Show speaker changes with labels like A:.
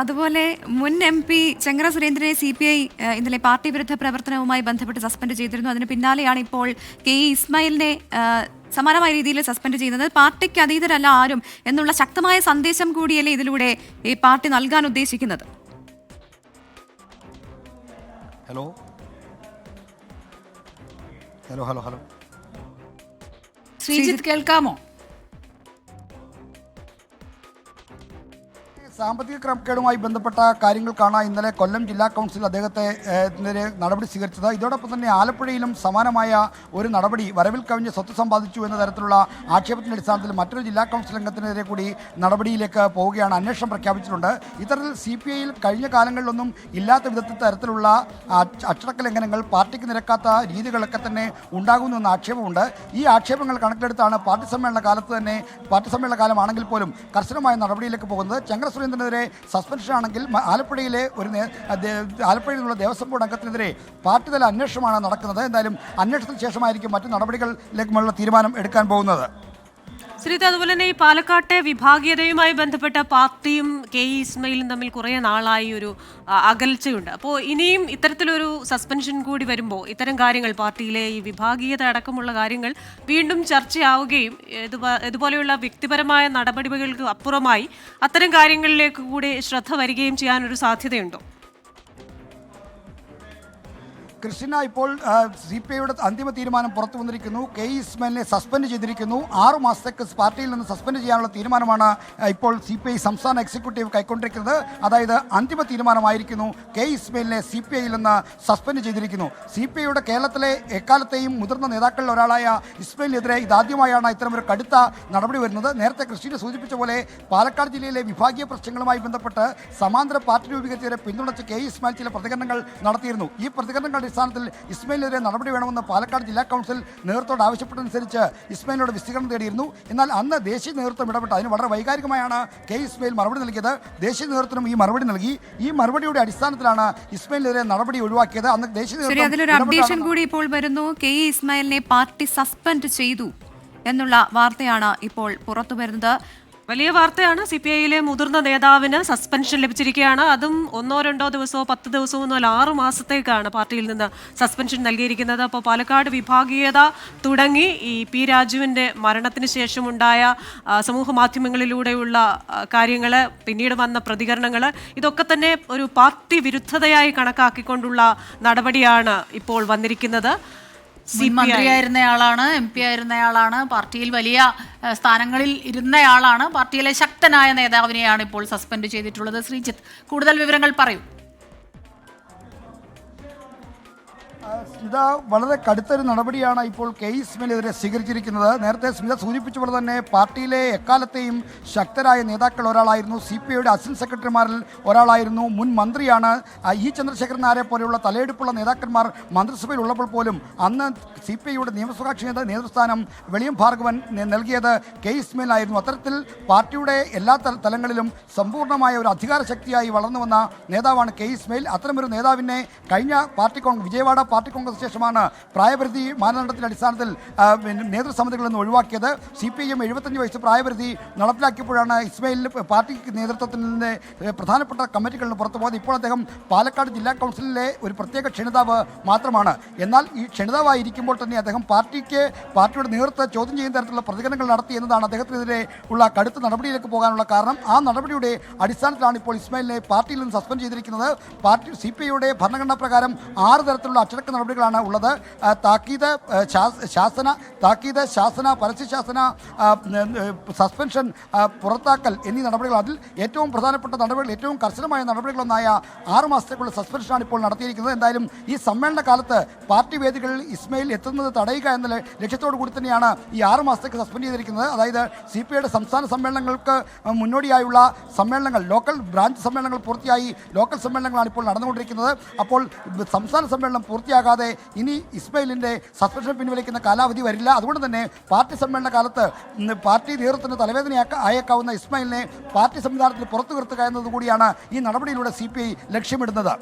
A: അതുപോലെ മുൻ MP ചെങ്ങറ സുരേന്ദ്രനെ CPI ഇന്നലെ പാർട്ടി വിരുദ്ധ പ്രവർത്തനവുമായി ബന്ധപ്പെട്ട് സസ്പെൻഡ് ചെയ്തിരുന്നു. അതിന് പിന്നാലെയാണ് ഇപ്പോൾ KE ഇസ്മായിലിനെ സമാനമായ രീതിയിൽ സസ്പെൻഡ് ചെയ്യുന്നത്. പാർട്ടിക്ക് അതീതരല്ല ആരും എന്നുള്ള ശക്തമായ സന്ദേശം കൂടിയല്ലേ ഇതിലൂടെ ഈ പാർട്ടി നൽകാൻ ഉദ്ദേശിക്കുന്നത്?
B: Hello hello hello hello
C: Sreejith, കേൾക്കാമോ?
B: സാമ്പത്തിക ക്രമക്കേടുമായി ബന്ധപ്പെട്ട കാര്യങ്ങൾക്കാണ് ഇന്നലെ കൊല്ലം ജില്ലാ കൗൺസിൽ അദ്ദേഹത്തെ നടപടി സ്വീകരിച്ചത്. ഇതോടൊപ്പം തന്നെ ആലപ്പുഴയിലും സമാനമായ ഒരു നടപടി വരവിൽ കവിഞ്ഞ് സ്വത്ത് സമ്പാദിച്ചു എന്ന തരത്തിലുള്ള ആക്ഷേപത്തിൻ്റെ അടിസ്ഥാനത്തിൽ മറ്റൊരു ജില്ലാ കൗൺസിൽ അംഗത്തിനെതിരെ കൂടി നടപടിയിലേക്ക് പോവുകയാണ്. അന്വേഷണം പ്രഖ്യാപിച്ചിട്ടുണ്ട്. ഇത്തരത്തിൽ CPIയിൽ കഴിഞ്ഞ കാലങ്ങളിലൊന്നും ഇല്ലാത്ത വിധത്തിൽ തരത്തിലുള്ള അച്ചടക്ക ലംഘനങ്ങൾ, പാർട്ടിക്ക് നിരക്കാത്ത രീതികളൊക്കെ തന്നെ ഉണ്ടാകുന്നുവെന്ന ആക്ഷേപമുണ്ട്. ഈ ആക്ഷേപങ്ങൾ കണക്കിലെടുത്താണ് പാർട്ടി സമ്മേളന കാലമാണെങ്കിൽ പോലും കർശനമായ നടപടിയിലേക്ക് പോകുന്നത്. ചെങ്ങറ സുരേന്ദ്രനെതിരെ സസ്പെൻഷൻ ആണെങ്കിൽ ആലപ്പുഴയിലെ ആലപ്പുഴയിൽ നിന്നുള്ള ദേവസ്വം ബോർഡ് അംഗത്തിനെതിരെ പാർട്ടിതല അന്വേഷണമാണ് നടക്കുന്നത്. എന്തായാലും അന്വേഷണത്തിന് ശേഷമായിരിക്കും മറ്റു നടപടികളിലേക്കുള്ള തീരുമാനം എടുക്കാൻ പോകുന്നത്.
D: ശ്രീജിത്ത്, അതുപോലെ തന്നെ ഈ പാലക്കാട്ടെ വിഭാഗീയതയുമായി ബന്ധപ്പെട്ട പാർട്ടിയും KE ഇസ്മായിലും തമ്മിൽ കുറേ നാളായി ഒരു അകൽച്ചയുണ്ട്. അപ്പോൾ ഇനിയും ഇത്തരത്തിലൊരു സസ്പെൻഷൻ കൂടി വരുമ്പോൾ ഇത്തരം കാര്യങ്ങൾ, പാർട്ടിയിലെ ഈ വിഭാഗീയത അടക്കമുള്ള കാര്യങ്ങൾ വീണ്ടും ചർച്ചയാവുകയും ഇതുപോലെയുള്ള വ്യക്തിപരമായ നടപടികൾക്ക് അപ്പുറമായി അത്തരം കാര്യങ്ങളിലേക്ക് കൂടി ശ്രദ്ധ വരികയും ചെയ്യാനൊരു സാധ്യതയുണ്ടോ?
B: കൃഷ്ണ, ഇപ്പോൾ CPIയുടെ അന്തിമ തീരുമാനം പുറത്തു വന്നിരിക്കുന്നു. KE ഇസ്മായിലിനെ സസ്പെൻഡ് ചെയ്തിരിക്കുന്നു. 6 മാസത്തേക്ക് പാർട്ടിയിൽ നിന്ന് സസ്പെൻഡ് ചെയ്യാനുള്ള തീരുമാനമാണ് ഇപ്പോൾ CPI സംസ്ഥാന എക്സിക്യൂട്ടീവ് കൈക്കൊണ്ടിരിക്കുന്നത്. അതായത് അന്തിമ തീരുമാനമായിരിക്കുന്നു. KE ഇസ്മായിലിനെ CPIയിൽ നിന്ന് സസ്പെൻഡ് ചെയ്തിരിക്കുന്നു. CPIയുടെ കേരളത്തിലെ എക്കാലത്തെയും മുതിർന്ന നേതാക്കളിൽ ഒരാളായ ഇസ്മായിലിനെതിരെ ഇതാദ്യമായാണ് ഇത്തരമൊരു കടുത്ത നടപടി വരുന്നത്. നേരത്തെ കൃഷ്ണ സൂചിപ്പിച്ച പോലെ പാലക്കാട് ജില്ലയിലെ വിഭാഗീയ പ്രശ്നങ്ങളുമായി ബന്ധപ്പെട്ട് സമാന്തര പാർട്ടി രൂപീകരിച്ചവരെ പിന്തുണച്ച് KE ഇസ്മായിൽ ചില പ്രതികരണങ്ങൾ നടത്തിയിരുന്നു. ഈ പ്രതികരണങ്ങളുടെ അടിസ്ഥാനത്തിൽ ഇസ്മായിലിനെതിരെ നടപടി വേണമെന്ന് പാലക്കാട് ജില്ലാ കൗൺസിൽ നേതൃത്വത്തോട് ആവശ്യപ്പെട്ടതനുസരിച്ച് ഇസ്മായിലിനോട് വിശദീകരണം തേടിയിരുന്നു. എന്നാൽ അന്ന് ദേശീയ നേതൃത്വം ഇടപെട്ട് അതിന് വളരെ വൈകാരികമായാണ് KE ഇസ്മായിൽ മറുപടി നൽകിയത്. ദേശീയ നേതൃത്വം ഈ മറുപടി നൽകി. ഈ മറുപടിയുടെ അടിസ്ഥാനത്തിലാണ് ഇസ്മായിലിനെതിരെ നടപടി ഒഴിവാക്കിയത്. അന്ന് ദേശീയ
A: അതിലൊരു അപ്ഡേഷൻ കൂടി ഇപ്പോൾ വരുന്നു. KE ഇസ്മായിലിനെ പാർട്ടി സസ്പെൻഡ് ചെയ്തു എന്നുള്ള വാർത്തയാണ് ഇപ്പോൾ പുറത്തു വരുന്നത്.
D: വലിയ വാർത്തയാണ്. CPIയിലെ മുതിർന്ന നേതാവിന് സസ്പെൻഷൻ ലഭിച്ചിരിക്കുകയാണ്. അതും 1-2 ദിവസമോ 10 ദിവസമോ ഒന്നുമല്ല, 6 മാസത്തേക്കാണ് പാർട്ടിയിൽ നിന്ന് സസ്പെൻഷൻ നൽകിയിരിക്കുന്നത്. അപ്പോൾ പാലക്കാട് വിഭാഗീയത തുടങ്ങി ഈ P രാജുവിൻ്റെ മരണത്തിന് ശേഷമുണ്ടായ സമൂഹ മാധ്യമങ്ങളിലൂടെയുള്ള കാര്യങ്ങൾ, പിന്നീട് വന്ന പ്രതികരണങ്ങൾ, ഇതൊക്കെ തന്നെ ഒരു പാർട്ടി വിരുദ്ധതയായി കണക്കാക്കിക്കൊണ്ടുള്ള നടപടിയാണ് ഇപ്പോൾ വന്നിരിക്കുന്നത്.
C: മന്ത്രിയായിരുന്നയാളാണ്, MP ആയിരുന്നയാളാണ്, പാർട്ടിയിൽ വലിയ സ്ഥാനങ്ങളിൽ ഇരുന്നയാളാണ്. പാർട്ടിയിലെ ശക്തനായ നേതാവിനെയാണ് ഇപ്പോൾ സസ്പെൻഡ് ചെയ്തിട്ടുള്ളത്. ശ്രീജിത്ത്, കൂടുതൽ വിവരങ്ങൾ പറയൂ.
B: സ്മിത, വളരെ കടുത്തൊരു നടപടിയാണ് ഇപ്പോൾ KE ഇസ്മായിലിനെതിരെ സ്വീകരിച്ചിരിക്കുന്നത്. നേരത്തെ സ്മിത സൂചിപ്പിച്ച പോലെ തന്നെ പാർട്ടിയിലെ എക്കാലത്തെയും ശക്തരായ നേതാക്കൾ ഒരാളായിരുന്നു. CPIയുടെ അസിസ്റ്റന്റ് സെക്രട്ടറിമാരിൽ ഒരാളായിരുന്നു. മുൻ മന്ത്രിയാണ്. E ചന്ദ്രശേഖരൻ നായരെ പോലെയുള്ള തലയെടുപ്പുള്ള നേതാക്കന്മാർ മന്ത്രിസഭയിൽ ഉള്ളപ്പോൾ പോലും അന്ന് CPIയുടെ നിയമസഭാകക്ഷി നേതൃസ്ഥാനം വെളിയം ഭാർഗവൻ നൽകിയത് KE ഇസ്മായിലായിരുന്നു. അത്തരത്തിൽ പാർട്ടിയുടെ എല്ലാ തലങ്ങളിലും സമ്പൂർണ്ണമായ ഒരു അധികാര ശക്തിയായി വളർന്നു വന്ന നേതാവാണ് KE ഇസ്മായിൽ. അത്തരമൊരു നേതാവിനെ കഴിഞ്ഞ വിജയവാഡ പാർട്ടി കോൺഗ്രസ് ശേഷമാണ് പ്രായപരിധി മാനദണ്ഡത്തിന്റെ അടിസ്ഥാനത്തിൽ നേതൃസമിതികളിൽ നിന്ന് ഒഴിവാക്കിയത്. CPIM 75 വയസ്സ് പ്രായപരിധി നടപ്പിലാക്കിയപ്പോഴാണ് ഇസ്മായിൽ പാർട്ടി നേതൃത്വത്തിൽ നിന്ന് പ്രധാനപ്പെട്ട കമ്മിറ്റികളിൽ നിന്ന് പുറത്തു പോയത്. ഇപ്പോൾ അദ്ദേഹം പാലക്കാട് ജില്ലാ കൗൺസിലിലെ ഒരു പ്രത്യേക ക്ഷണിതാവ് മാത്രമാണ്. എന്നാൽ ഈ ക്ഷണിതാവായിരിക്കുമ്പോൾ തന്നെ അദ്ദേഹം പാർട്ടിയുടെ നേതൃത്വത്തെ ചോദ്യം ചെയ്യുന്ന തരത്തിലുള്ള പ്രതികരണങ്ങൾ നടത്തി എന്നതാണ് അദ്ദേഹത്തിനെതിരെ ഉള്ള കടുത്ത നടപടിയിലേക്ക് പോകാനുള്ള കാരണം. ആ നടപടിയുടെ അടിസ്ഥാനത്തിലാണ് ഇപ്പോൾ ഇസ്മായിലിനെ പാർട്ടിയിൽ നിന്ന് സസ്പെൻഡ് ചെയ്തിരിക്കുന്നത്. CPIയുടെ ഭരണഘടനാ പ്രകാരം 6 തരത്തിലുള്ള അച്ചടക്ക നടപടികളാണ് ഉള്ളത്. താക്കീത്, ശാസന, പരസ്യശാസന, സസ്പെൻഷൻ, പുറത്താക്കൽ എന്നീ നടപടികൾ. അതിൽ ഏറ്റവും പ്രധാനപ്പെട്ട നടപടികൾ, ഏറ്റവും കർശനമായ നടപടികളൊന്നായ 6 മാസത്തേക്കുള്ള സസ്പെൻഷനാണ് ഇപ്പോൾ നടത്തിയിരിക്കുന്നത്. എന്തായാലും ഈ സമ്മേളന കാലത്ത് പാർട്ടി വേദികളിൽ ഇസ്മായിൽ എത്തുന്നത് തടയുക എന്ന ലക്ഷ്യത്തോടു കൂടി തന്നെയാണ് ഈ 6 മാസത്തേക്ക് സസ്പെൻഡ് ചെയ്തിരിക്കുന്നത്. അതായത് CPIയുടെ സംസ്ഥാന സമ്മേളനങ്ങൾക്ക് മുന്നോടിയായുള്ള സമ്മേളനങ്ങൾ, ലോക്കൽ ബ്രാഞ്ച് സമ്മേളനങ്ങൾ പൂർത്തിയായി, ലോക്കൽ സമ്മേളനങ്ങളാണ് ഇപ്പോൾ നടന്നുകൊണ്ടിരിക്കുന്നത്. അപ്പോൾ സംസ്ഥാന സമ്മേളനം പൂർത്തിയാകാതെ ഇനി ഇസ്മായിലിൻ്റെ സസ്പെൻഷൻ പിൻവലിക്കുന്ന കാലാവധി വരില്ല. അതുകൊണ്ട് തന്നെ പാർട്ടി സമ്മേളന കാലത്ത് പാർട്ടി നേതൃത്വത്തിന് തലവേദന ആയേക്കാവുന്ന ഇസ്മായിലിനെ പാർട്ടി സംവിധാനത്തിൽ പുറത്തു നിർത്തുക എന്നതുകൂടിയാണ് ഈ നടപടിയിലൂടെ CPI ലക്ഷ്യമിടുന്നത്.